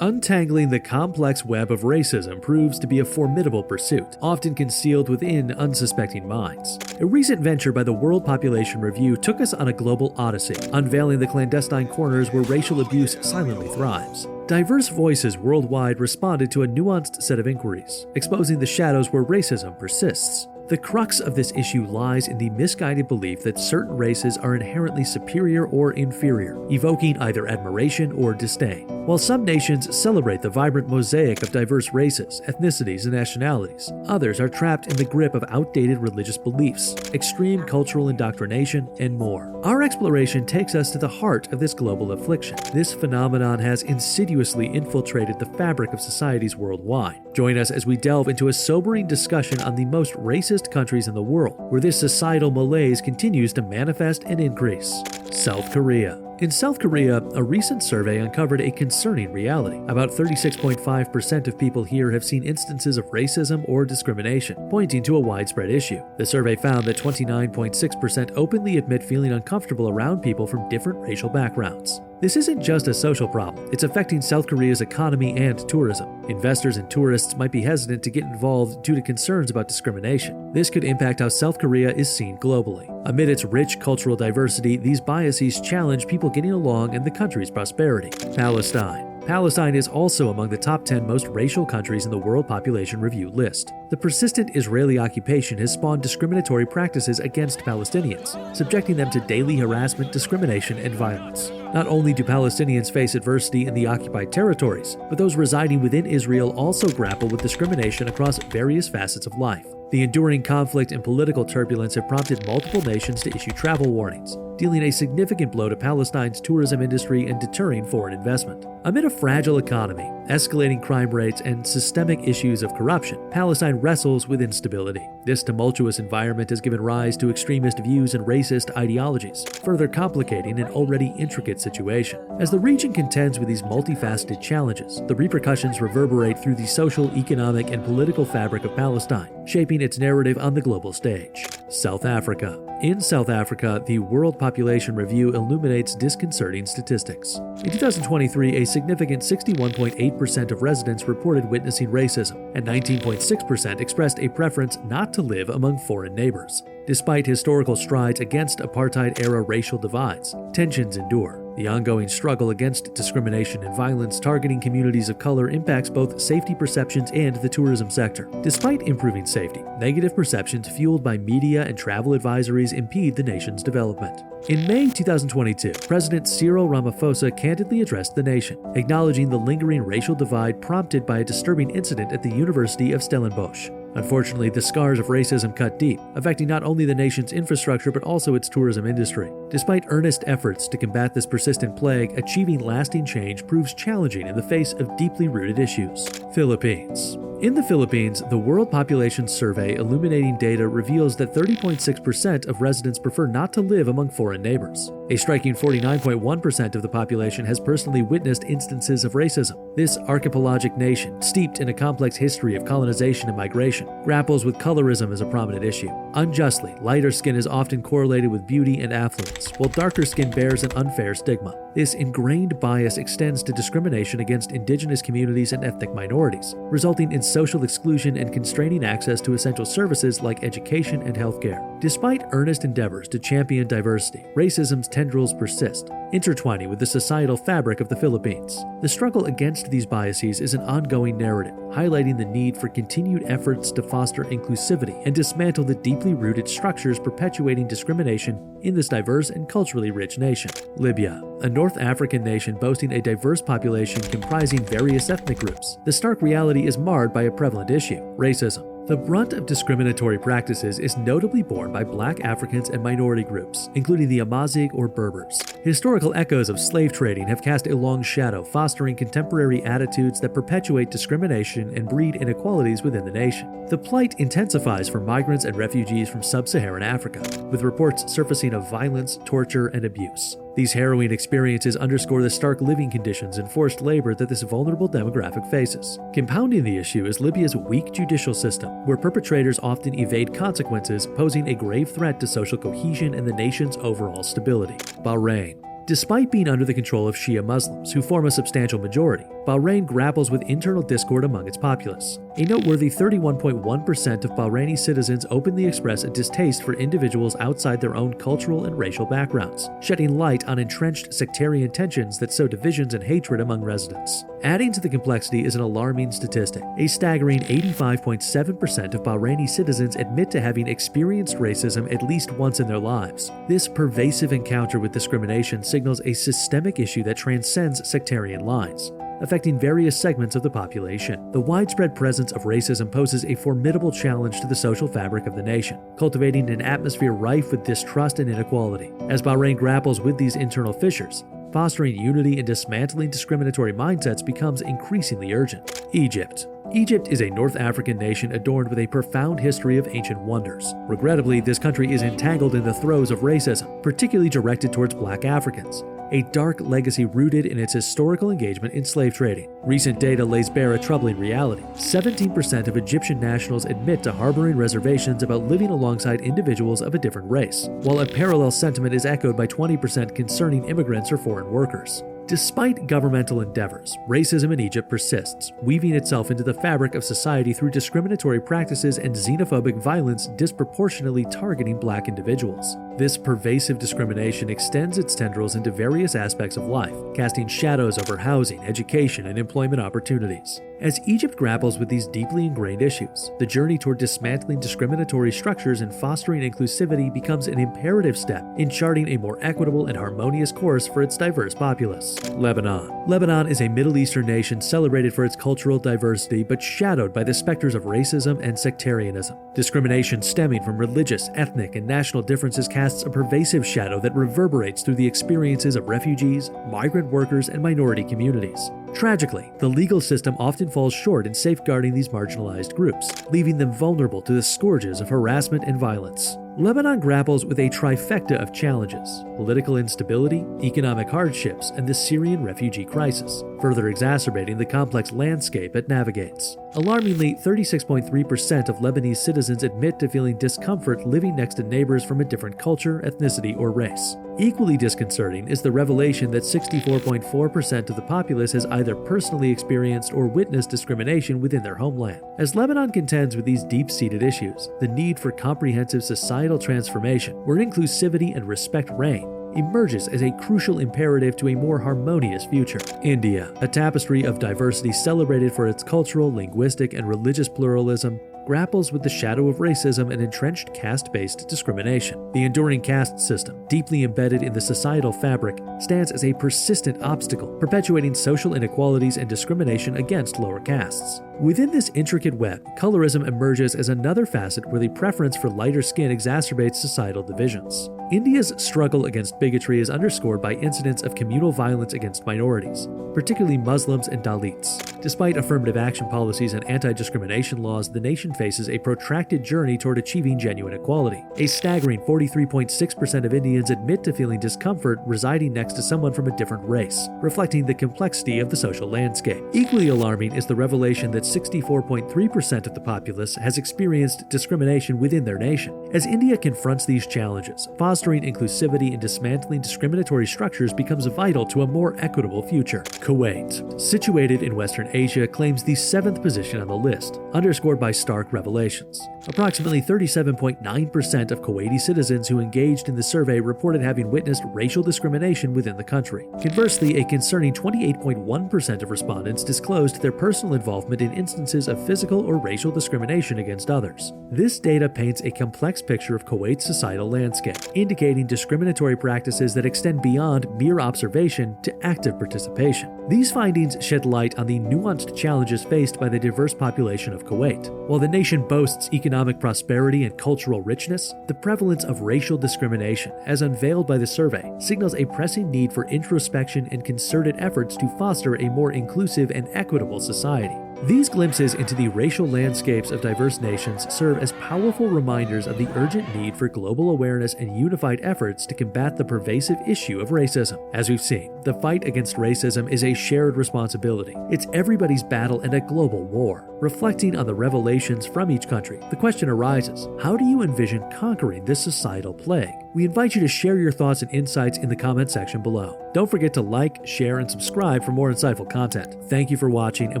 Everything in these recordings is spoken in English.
Untangling the complex web of racism proves to be a formidable pursuit, often concealed within unsuspecting minds. A recent venture by the World Population Review took us on a global odyssey, unveiling the clandestine corners where racial abuse silently thrives. Diverse voices worldwide responded to a nuanced set of inquiries, exposing the shadows where racism persists. The crux of this issue lies in the misguided belief that certain races are inherently superior or inferior, evoking either admiration or disdain. While some nations celebrate the vibrant mosaic of diverse races, ethnicities, and nationalities, others are trapped in the grip of outdated religious beliefs, extreme cultural indoctrination, and more. Our exploration takes us to the heart of this global affliction. This phenomenon has insidiously infiltrated the fabric of societies worldwide. Join us as we delve into a sobering discussion on the most racist countries in the world, where this societal malaise continues to manifest and increase. South Korea. In South Korea, a recent survey uncovered a concerning reality. About 36.5% of people here have seen instances of racism or discrimination, pointing to a widespread issue. The survey found that 29.6% openly admit feeling uncomfortable around people from different racial backgrounds. This isn't just a social problem, it's affecting South Korea's economy and tourism. Investors and tourists might be hesitant to get involved due to concerns about discrimination. This could impact how South Korea is seen globally. Amid its rich cultural diversity, these biases challenge people getting along and the country's prosperity. Palestine. Palestine is also among the top 10 most racial countries in the World Population Review list. The persistent Israeli occupation has spawned discriminatory practices against Palestinians, subjecting them to daily harassment, discrimination, and violence. Not only do Palestinians face adversity in the occupied territories, but those residing within Israel also grapple with discrimination across various facets of life. The enduring conflict and political turbulence have prompted multiple nations to issue travel warnings, dealing a significant blow to Palestine's tourism industry and deterring foreign investment. Amid a fragile economy, escalating crime rates, and systemic issues of corruption, Palestine wrestles with instability. This tumultuous environment has given rise to extremist views and racist ideologies, further complicating an already intricate situation. As the region contends with these multifaceted challenges, the repercussions reverberate through the social, economic, and political fabric of Palestine, shaping its narrative on the global stage. South Africa. In South Africa, the World Population Review illuminates disconcerting statistics. In 2023, a significant 61.8% of residents reported witnessing racism, and 19.6% expressed a preference not to live among foreign neighbors. Despite historical strides against apartheid-era racial divides, tensions endure. The ongoing struggle against discrimination and violence targeting communities of color impacts both safety perceptions and the tourism sector. Despite improving safety, negative perceptions fueled by media and travel advisories impede the nation's development. In May 2022, President Cyril Ramaphosa candidly addressed the nation, acknowledging the lingering racial divide prompted by a disturbing incident at the University of Stellenbosch. Unfortunately, the scars of racism cut deep, affecting not only the nation's infrastructure but also its tourism industry. Despite earnest efforts to combat this persistent plague, achieving lasting change proves challenging in the face of deeply rooted issues. Philippines. In the Philippines, the World Population Survey illuminating data reveals that 30.6% of residents prefer not to live among foreign neighbors. A striking 49.1% of the population has personally witnessed instances of racism. This archipelagic nation, steeped in a complex history of colonization and migration, grapples with colorism as a prominent issue. Unjustly, lighter skin is often correlated with beauty and affluence, while darker skin bears an unfair stigma. This ingrained bias extends to discrimination against indigenous communities and ethnic minorities, resulting in social exclusion and constraining access to essential services like education and healthcare. Despite earnest endeavors to champion diversity, racism's tendrils persist, intertwining with the societal fabric of the Philippines. The struggle against these biases is an ongoing narrative, highlighting the need for continued efforts to foster inclusivity and dismantle the deeply rooted structures perpetuating discrimination in this diverse and culturally rich nation. Libya, a North African nation boasting a diverse population comprising various ethnic groups. The stark reality is marred by a prevalent issue: racism. The brunt of discriminatory practices is notably borne by Black Africans and minority groups, including the Amazigh or Berbers. Historical echoes of slave trading have cast a long shadow, fostering contemporary attitudes that perpetuate discrimination and breed inequalities within the nation. The plight intensifies for migrants and refugees from sub-Saharan Africa, with reports surfacing of violence, torture, and abuse. These harrowing experiences underscore the stark living conditions and forced labor that this vulnerable demographic faces. Compounding the issue is Libya's weak judicial system, where perpetrators often evade consequences, posing a grave threat to social cohesion and the nation's overall stability. Bahrain. Despite being under the control of Shia Muslims, who form a substantial majority, Bahrain grapples with internal discord among its populace. A noteworthy 31.1% of Bahraini citizens openly express a distaste for individuals outside their own cultural and racial backgrounds, shedding light on entrenched sectarian tensions that sow divisions and hatred among residents. Adding to the complexity is an alarming statistic. A staggering 85.7% of Bahraini citizens admit to having experienced racism at least once in their lives. This pervasive encounter with discrimination signals a systemic issue that transcends sectarian lines, affecting various segments of the population. The widespread presence of racism poses a formidable challenge to the social fabric of the nation, cultivating an atmosphere rife with distrust and inequality. As Bahrain grapples with these internal fissures, fostering unity and dismantling discriminatory mindsets becomes increasingly urgent. Egypt. Egypt is a North African nation adorned with a profound history of ancient wonders. Regrettably, this country is entangled in the throes of racism, particularly directed towards Black Africans, a dark legacy rooted in its historical engagement in slave trading. Recent data lays bare a troubling reality. 17% of Egyptian nationals admit to harboring reservations about living alongside individuals of a different race, while a parallel sentiment is echoed by 20% concerning immigrants or foreign workers. Despite governmental endeavors, racism in Egypt persists, weaving itself into the fabric of society through discriminatory practices and xenophobic violence disproportionately targeting Black individuals. This pervasive discrimination extends its tendrils into various aspects of life, casting shadows over housing, education, and employment opportunities. As Egypt grapples with these deeply ingrained issues, the journey toward dismantling discriminatory structures and fostering inclusivity becomes an imperative step in charting a more equitable and harmonious course for its diverse populace. Lebanon. Lebanon is a Middle Eastern nation celebrated for its cultural diversity but shadowed by the specters of racism and sectarianism. Discrimination stemming from religious, ethnic, and national differences casts a pervasive shadow that reverberates through the experiences of refugees, migrant workers, and minority communities. Tragically, the legal system often falls short in safeguarding these marginalized groups, leaving them vulnerable to the scourges of harassment and violence. Lebanon grapples with a trifecta of challenges: political instability, economic hardships, and the Syrian refugee crisis, further exacerbating the complex landscape it navigates. Alarmingly, 36.3% of Lebanese citizens admit to feeling discomfort living next to neighbors from a different culture, ethnicity, or race. Equally disconcerting is the revelation that 64.4% of the populace has either personally experienced or witnessed discrimination within their homeland. As Lebanon contends with these deep-seated issues, the need for comprehensive societal transformation, where inclusivity and respect reign, emerges as a crucial imperative to a more harmonious future. India, a tapestry of diversity celebrated for its cultural, linguistic, and religious pluralism, grapples with the shadow of racism and entrenched caste-based discrimination. The enduring caste system, deeply embedded in the societal fabric, stands as a persistent obstacle, perpetuating social inequalities and discrimination against lower castes. Within this intricate web, colorism emerges as another facet where the preference for lighter skin exacerbates societal divisions. India's struggle against bigotry is underscored by incidents of communal violence against minorities, particularly Muslims and Dalits. Despite affirmative action policies and anti-discrimination laws, the nation faces a protracted journey toward achieving genuine equality. A staggering 43.6% of Indians admit to feeling discomfort residing next to someone from a different race, reflecting the complexity of the social landscape. Equally alarming is the revelation that 64.3% of the populace has experienced discrimination within their nation. As India confronts these challenges, fostering inclusivity and dismantling discriminatory structures becomes vital to a more equitable future. Kuwait, situated in Western Asia, claims the 7th position on the list, underscored by stark revelations. Approximately 37.9% of Kuwaiti citizens who engaged in the survey reported having witnessed racial discrimination within the country. Conversely, a concerning 28.1% of respondents disclosed their personal involvement in instances of physical or racial discrimination against others. This data paints a complex picture of Kuwait's societal landscape, indicating discriminatory practices that extend beyond mere observation to active participation. These findings shed light on the nuanced challenges faced by the diverse population of Kuwait. While the nation boasts economic prosperity and cultural richness, the prevalence of racial discrimination, as unveiled by the survey, signals a pressing need for introspection and concerted efforts to foster a more inclusive and equitable society. These glimpses into the racial landscapes of diverse nations serve as powerful reminders of the urgent need for global awareness and unified efforts to combat the pervasive issue of racism. As we've seen, the fight against racism is a shared responsibility. It's everybody's battle and a global war, Reflecting on the revelations from each country, the question arises, how do you envision conquering this societal plague? We invite you to share your thoughts and insights in the comment section below. Don't forget to like, share, and subscribe for more insightful content. Thank you for watching, and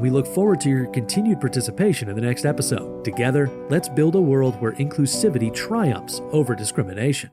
we look forward to your continued participation in the next episode. Together, let's build a world where inclusivity triumphs over discrimination.